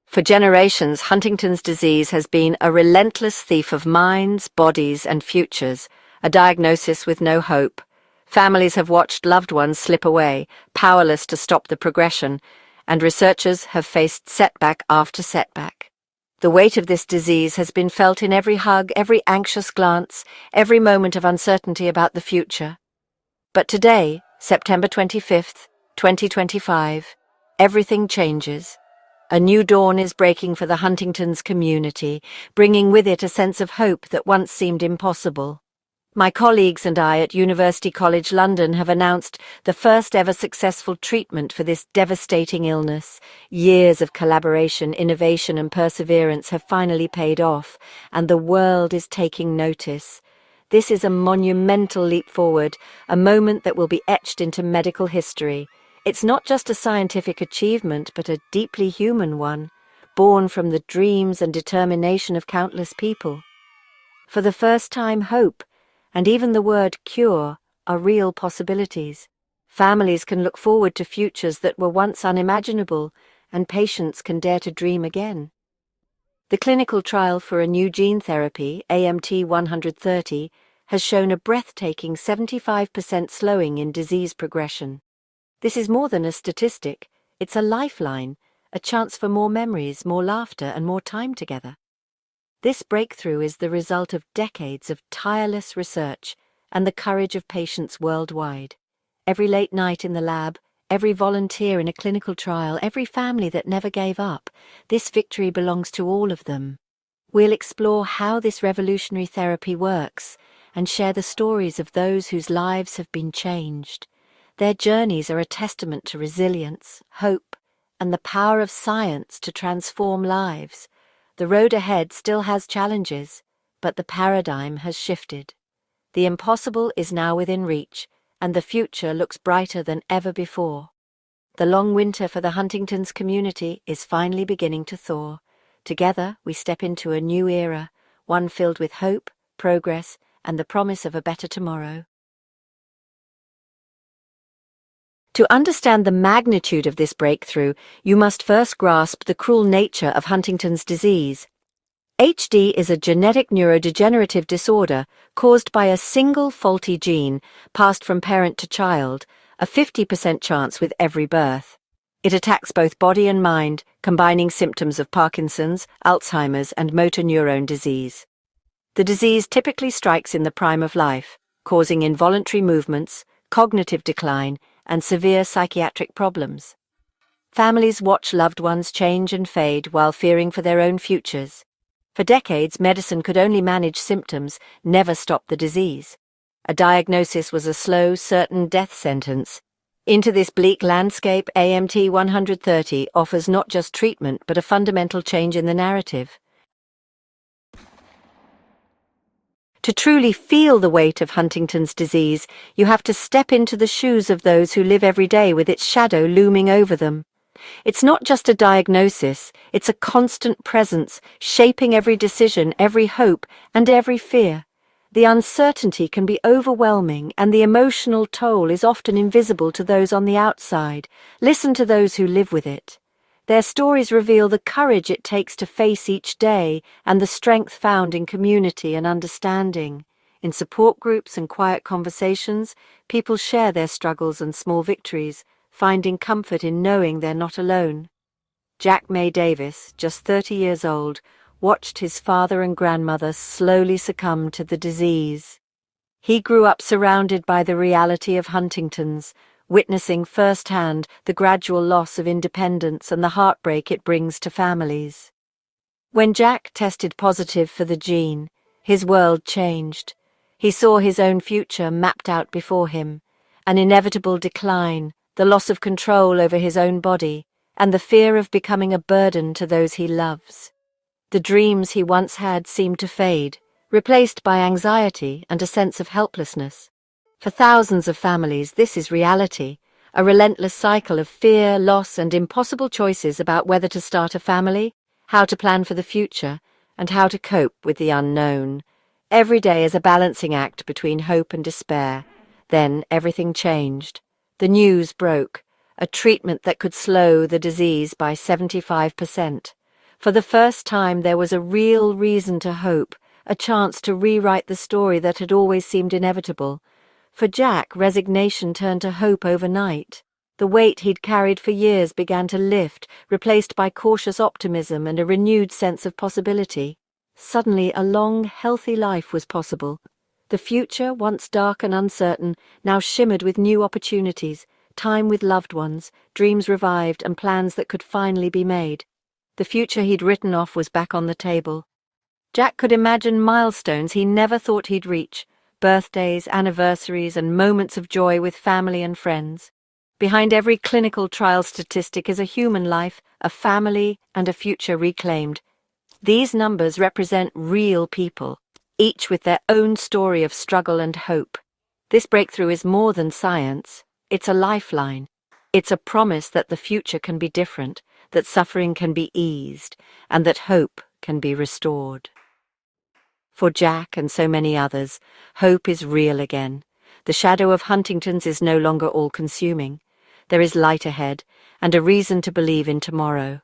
For generations, Huntington's disease has been a relentless thief of minds, bodies, and futures, a diagnosis with no hope. Families have watched loved ones slip away, powerless to stop the progression, and researchers have faced setback after setback. The weight of this disease has been felt in every hug, every anxious glance, every moment of uncertainty about the future. But today, September 25th, 2025, everything changes. A new dawn is breaking for the Huntington's community, bringing with it a sense of hope that once seemed impossible. My colleagues and I at University College London have announced the first ever successful treatment for this devastating illness. Years of collaboration, innovation and perseverance have finally paid off, and the world is taking notice. This is a monumental leap forward, a moment that will be etched into medical history. It's not just a scientific achievement, but a deeply human one, born from the dreams and determination of countless people. For the first time, hope, and even the word cure, are real possibilities. Families can look forward to futures that were once unimaginable, and patients can dare to dream again. The clinical trial for a new gene therapy, AMT-130, has shown a breathtaking 75% slowing in disease progression. This is more than a statistic, it's a lifeline, a chance for more memories, more laughter, and more time together. This breakthrough is the result of decades of tireless research and the courage of patients worldwide. Every late night in the lab, every volunteer in a clinical trial, every family that never gave up, this victory belongs to all of them. We'll explore how this revolutionary therapy works and share the stories of those whose lives have been changed. Their journeys are a testament to resilience, hope, and the power of science to transform lives. The road ahead still has challenges, but the paradigm has shifted. The impossible is now within reach, and the future looks brighter than ever before. The long winter for the Huntington's community is finally beginning to thaw. Together, we step into a new era, one filled with hope, progress, and the promise of a better tomorrow. To understand the magnitude of this breakthrough, you must first grasp the cruel nature of Huntington's disease. HD is a genetic neurodegenerative disorder caused by a single faulty gene passed from parent to child, a 50% chance with every birth. It attacks both body and mind, combining symptoms of Parkinson's, Alzheimer's, and motor neurone disease. The disease typically strikes in the prime of life, causing involuntary movements, cognitive decline, and severe psychiatric problems. Families watch loved ones change and fade while fearing for their own futures. For decades, medicine could only manage symptoms, never stop the disease. A diagnosis was a slow, certain death sentence. Into this bleak landscape, AMT-130 offers not just treatment, but a fundamental change in the narrative. To truly feel the weight of Huntington's disease, you have to step into the shoes of those who live every day with its shadow looming over them. It's not just a diagnosis, it's a constant presence, shaping every decision, every hope, and every fear. The uncertainty can be overwhelming, and the emotional toll is often invisible to those on the outside. Listen to those who live with it. Their stories reveal the courage it takes to face each day and the strength found in community and understanding. In support groups and quiet conversations, people share their struggles and small victories, finding comfort in knowing they're not alone. Jack May Davis, just 30 years old, watched his father and grandmother slowly succumb to the disease. He grew up surrounded by the reality of Huntington's, witnessing firsthand the gradual loss of independence and the heartbreak it brings to families. When Jack tested positive for the gene, his world changed. He saw his own future mapped out before him, an inevitable decline, the loss of control over his own body, and the fear of becoming a burden to those he loves. The dreams he once had seemed to fade, replaced by anxiety and a sense of helplessness. For thousands of families, this is reality, a relentless cycle of fear, loss, and impossible choices about whether to start a family, how to plan for the future, and how to cope with the unknown. Every day is a balancing act between hope and despair. Then everything changed. The news broke, a treatment that could slow the disease by 75%. For the first time, there was a real reason to hope, a chance to rewrite the story that had always seemed inevitable. For Jack, resignation turned to hope overnight. The weight he'd carried for years began to lift, replaced by cautious optimism and a renewed sense of possibility. Suddenly, a long, healthy life was possible. The future, once dark and uncertain, now shimmered with new opportunities, time with loved ones, dreams revived, and plans that could finally be made. The future he'd written off was back on the table. Jack could imagine milestones he never thought he'd reach, birthdays, anniversaries, and moments of joy with family and friends. Behind every clinical trial statistic is a human life, a family, and a future reclaimed. These numbers represent real people, each with their own story of struggle and hope. This breakthrough is more than science. It's a lifeline. It's a promise that the future can be different, that suffering can be eased, and that hope can be restored. For Jack and so many others, hope is real again. The shadow of Huntington's is no longer all-consuming. There is light ahead, and a reason to believe in tomorrow.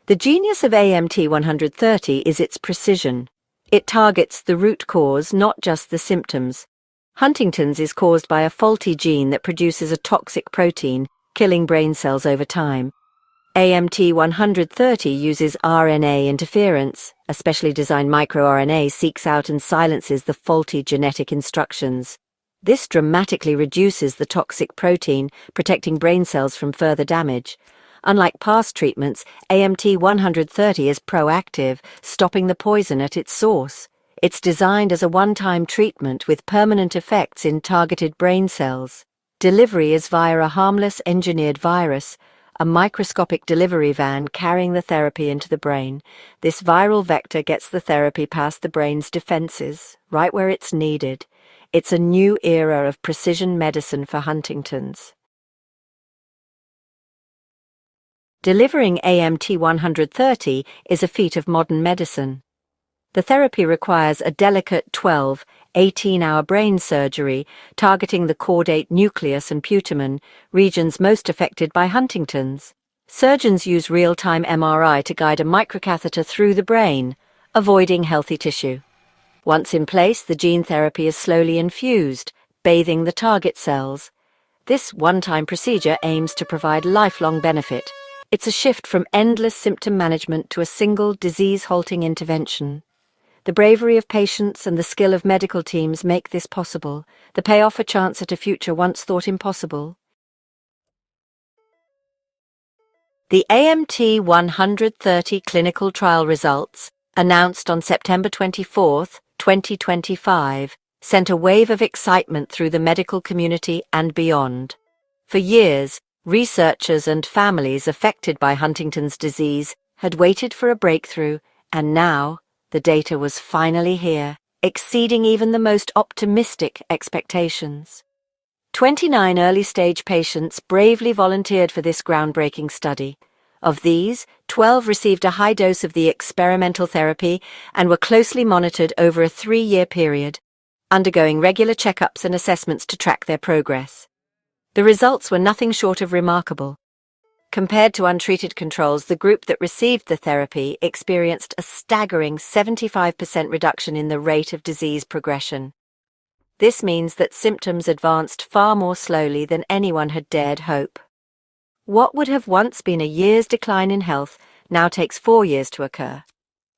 The genius of AMT 130 is its precision. It targets the root cause, not just the symptoms. Huntington's is caused by a faulty gene that produces a toxic protein, killing brain cells over time. AMT 130 uses RNA interference. A specially designed microRNA seeks out and silences the faulty genetic instructions. This dramatically reduces the toxic protein, protecting brain cells from further damage. Unlike past treatments, AMT 130 is proactive, stopping the poison at its source. It's designed as a one-time treatment with permanent effects in targeted brain cells. Delivery is via a harmless engineered virus, a microscopic delivery van carrying the therapy into the brain. This viral vector gets the therapy past the brain's defenses, right where it's needed. It's a new era of precision medicine for Huntington's. Delivering AMT 130 is a feat of modern medicine. The therapy requires a delicate 18-hour brain surgery targeting the caudate nucleus and putamen, regions most affected by Huntington's. Surgeons use real-time MRI to guide a microcatheter through the brain, avoiding healthy tissue. Once in place, the gene therapy is slowly infused, bathing the target cells. This one-time procedure aims to provide lifelong benefit. It's a shift from endless symptom management to a single disease-halting intervention. The bravery of patients and the skill of medical teams make this possible. The payoff, a chance at a future once thought impossible. The AMT 130 clinical trial results, announced on September 24, 2025, sent a wave of excitement through the medical community and beyond. For years, researchers and families affected by Huntington's disease had waited for a breakthrough, and now the data was finally here, exceeding even the most optimistic expectations. 29 early-stage patients bravely volunteered for this groundbreaking study. Of these, 12 received a high dose of the experimental therapy and were closely monitored over a 3-year period, undergoing regular checkups and assessments to track their progress. The results were nothing short of remarkable. Compared to untreated controls, the group that received the therapy experienced a staggering 75% reduction in the rate of disease progression. This means that symptoms advanced far more slowly than anyone had dared hope. What would have once been a year's decline in health now takes 4 years to occur.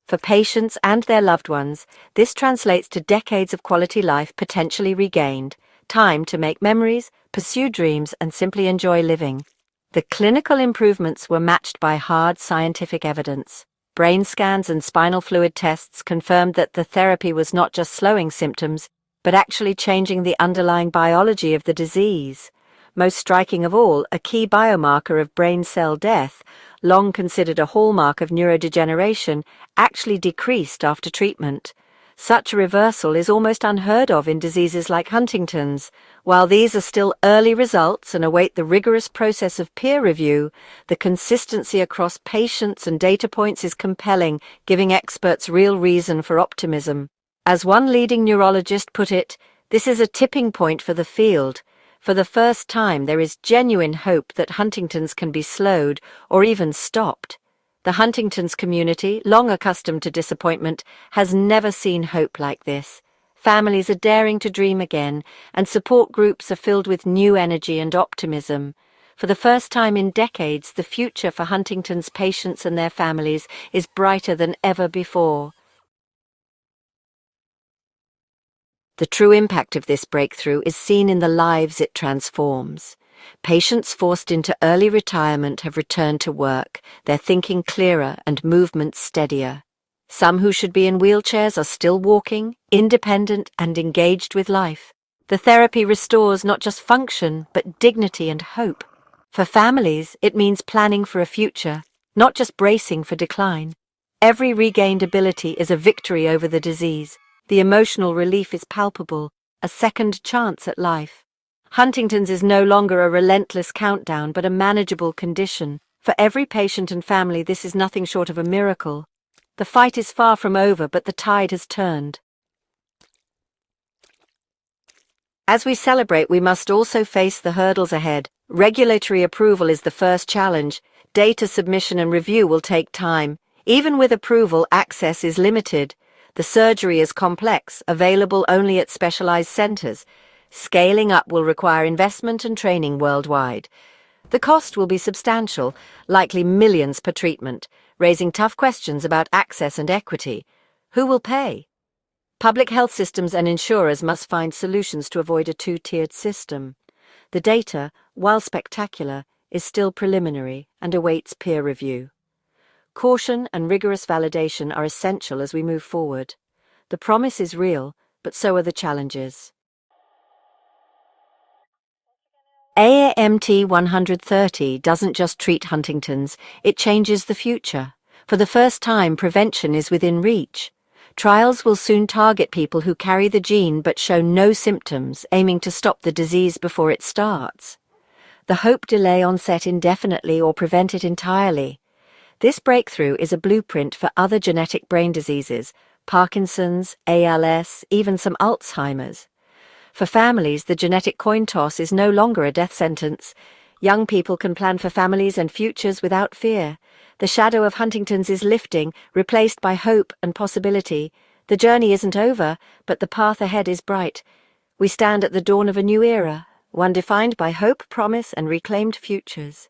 For patients and their loved ones, this translates to decades of quality life potentially regained, time to make memories, pursue dreams, and simply enjoy living. The clinical improvements were matched by hard scientific evidence. Brain scans and spinal fluid tests confirmed that the therapy was not just slowing symptoms, but actually changing the underlying biology of the disease. Most striking of all, a key biomarker of brain cell death, long considered a hallmark of neurodegeneration, actually decreased after treatment. Such a reversal is almost unheard of in diseases like Huntington's. While these are still early results and await the rigorous process of peer review, the consistency across patients and data points is compelling, giving experts real reason for optimism. As one leading neurologist put it, this is a tipping point for the field. For the first time, there is genuine hope that Huntington's can be slowed or even stopped. The Huntington's community, long accustomed to disappointment, has never seen hope like this. Families are daring to dream again, and support groups are filled with new energy and optimism. For the first time in decades, the future for Huntington's patients and their families is brighter than ever before. The true impact of this breakthrough is seen in the lives it transforms. Patients forced into early retirement have returned to work, their thinking clearer and movement steadier. Some who should be in wheelchairs are still walking, independent and engaged with life. The therapy restores not just function, but dignity and hope. For families, it means planning for a future, not just bracing for decline. Every regained ability is a victory over the disease. The emotional relief is palpable, a second chance at life. Huntington's is no longer a relentless countdown, but a manageable condition. For every patient and family, this is nothing short of a miracle. The fight is far from over, but the tide has turned. As we celebrate, we must also face the hurdles ahead. Regulatory approval is the first challenge. Data submission and review will take time. Even with approval, access is limited. The surgery is complex, available only at specialized centers. Scaling up will require investment and training worldwide. The cost will be substantial, likely millions per treatment, raising tough questions about access and equity. Who will pay? Public health systems and insurers must find solutions to avoid a two-tiered system. The data, while spectacular, is still preliminary and awaits peer review. Caution and rigorous validation are essential as we move forward. The promise is real, but so are the challenges. AAMT 130 doesn't just treat Huntington's, it changes the future. For the first time, prevention is within reach. Trials will soon target people who carry the gene but show no symptoms, aiming to stop the disease before it starts. The hope delay onset indefinitely or prevent it entirely. This breakthrough is a blueprint for other genetic brain diseases, Parkinson's, ALS, even some Alzheimer's. For families, the genetic coin toss is no longer a death sentence. Young people can plan for families and futures without fear. The shadow of Huntington's is lifting, replaced by hope and possibility. The journey isn't over, but the path ahead is bright. We stand at the dawn of a new era, one defined by hope, promise, and reclaimed futures.